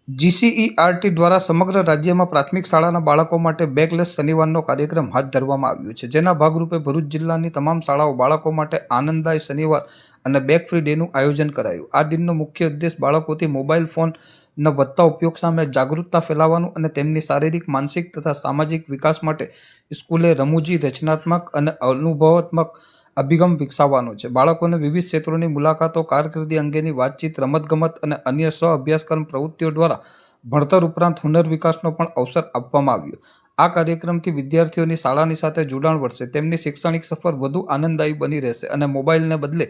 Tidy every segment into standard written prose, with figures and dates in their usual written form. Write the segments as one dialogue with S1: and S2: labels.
S1: GCERT દ્વારા સમગ્ર રાજ્યમાં પ્રાથમિક શાળાના બાળકો માટે બેગલેસ શનિવારનો કાર્યક્રમ હાથ ધરવામાં આવ્યો છે, જેના ભાગરૂપે ભરૂચ જિલ્લાની તમામ શાળાઓ બાળકો માટે આનંદદાયી શનિવાર અને બેગ ફ્રી ડેનું આયોજન કરાયું। આ દિનનો મુખ્ય ઉદ્દેશ બાળકોથી મોબાઈલ ફોનના વધતા ઉપયોગ સામે જાગૃતતા ફેલાવવાનું અને તેમની શારીરિક, માનસિક તથા સામાજિક વિકાસ માટે સ્કૂલે રમૂજી, રચનાત્મક અને અનુભવાત્મક અભિગમ વિકસાવવાનો છે। બાળકોને વિવિધ ક્ષેત્રોની મુલાકાતો, કારકિર્દી અંગેની વાતચીત, રમતગમત અને અન્ય સ્વ-અભ્યાસક્રમ પ્રવૃત્તિઓ દ્વારા ભણતર ઉપરાંત હુનર વિકાસનો પણ અવસર આપવામાં આવ્યો। આ કાર્યક્રમથી વિદ્યાર્થીઓની શાળાની સાથે જોડાણ વધશે, તેમની શૈક્ષણિક સફર વધુ આનંદદાયી બની રહેશે અને મોબાઈલને બદલે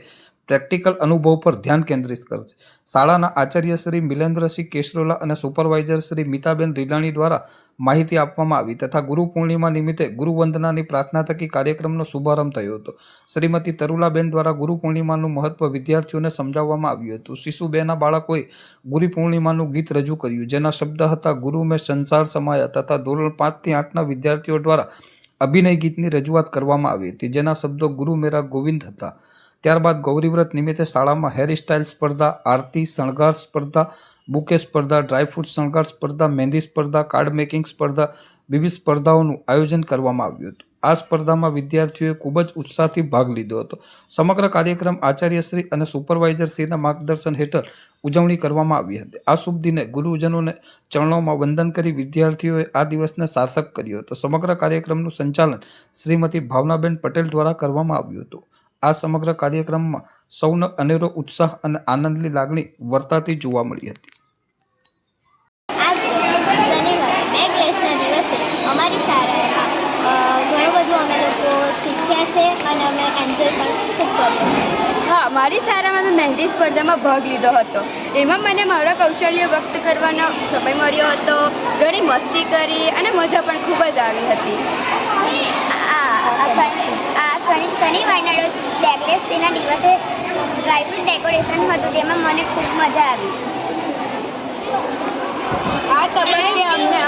S1: પ્રેક્ટિકલ અનુભવ પર ધ્યાન કેન્દ્રિત કરશે। શાળાના આચાર્ય શ્રી મિલેન્દ્રસિંહ કેશરોલા અને સુપરવાઇઝર શ્રી મિતાબેન રીલાણી દ્વારા માહિતી આપવામાં આવી તથા ગુરુ પૂર્ણિમા નિમિત્તે ગુરુવંદનાની પ્રાર્થના થકી કાર્યક્રમનો શુભારંભ થયો હતો। શ્રીમતી તરુલાબેન દ્વારા ગુરુ પૂર્ણિમાનું મહત્વ વિદ્યાર્થીઓને સમજાવવામાં આવ્યું હતું। શિશુબેના બાળકોએ ગુરુ પૂર્ણિમાનું ગીત રજૂ કર્યું, જેના શબ્દ હતા ગુરુ મેં સંસાર સમાયા તથા ધોરણ 5 થી 8ના વિદ્યાર્થીઓ દ્વારા અભિનય ગીતની રજૂઆત કરવામાં આવી હતી, જેના શબ્દો ગુરુ મેરા ગોવિંદ હતા। ત્યારબાદ ગૌરીવ્રત નિમિત્તે શાળામાં હેરસ્ટાઇલ સ્પર્ધા, આરતી, શણગાર સ્પર્ધા, બુકે સ્પર્ધા, ડ્રાયફ્રૂટ શણગાર સ્પર્ધા, મહેંદી સ્પર્ધા, કાર્ડ મેકિંગ સ્પર્ધા, વિવિધ સ્પર્ધાઓનું આયોજન કરવામાં આવ્યું હતું। આ સ્પર્ધામાં વિદ્યાર્થીઓએ ખૂબ જ ઉત્સાહથી ભાગ લીધો હતો। સમગ્ર કાર્યક્રમ આચાર્યશ્રી અને સુપરવાઇઝરશ્રીના માર્ગદર્શન હેઠળ ઉજવણી કરવામાં આવી હતી। આ શુભ દિને ગુરુજનોને ચરણોમાં વંદન કરી વિદ્યાર્થીઓએ આ દિવસને સાર્થક કર્યો હતો। સમગ્ર કાર્યક્રમનું સંચાલન શ્રીમતી ભાવનાબેન પટેલ દ્વારા કરવામાં આવ્યું હતું। આ સમગ્ર કાર્યક્રમમાં સૌનો અનેરો ઉત્સાહ અને આનંદની લાગણી વર્તાતી જોવા મળી હતી।
S2: શનિવારે બેગલેસના દિવસે અમારી શાળામાં ઘણું બધું અમે લોકો શીખ્યા છે અને અમે એન્જોય પણ ખૂબ કર્યો છે।
S3: હા, મારી શાળામાં મેં મહેંદી સ્પર્ધામાં ભાગ લીધો હતો। એમાં મને મારા કૌશલ્ય વ્યક્ત કરવાનો સમય મળ્યો હતો, ઘણી મસ્તી કરી અને મજા પણ ખૂબ જ આવી હતી।
S2: શનિવારના રોજ બેગલેસ ડેના દિવસે ડ્રાયફ્રૂટ ડેકોરેશન હતું, તેમાં મને ખૂબ મજા આવી।
S3: આ તબક્કે અમને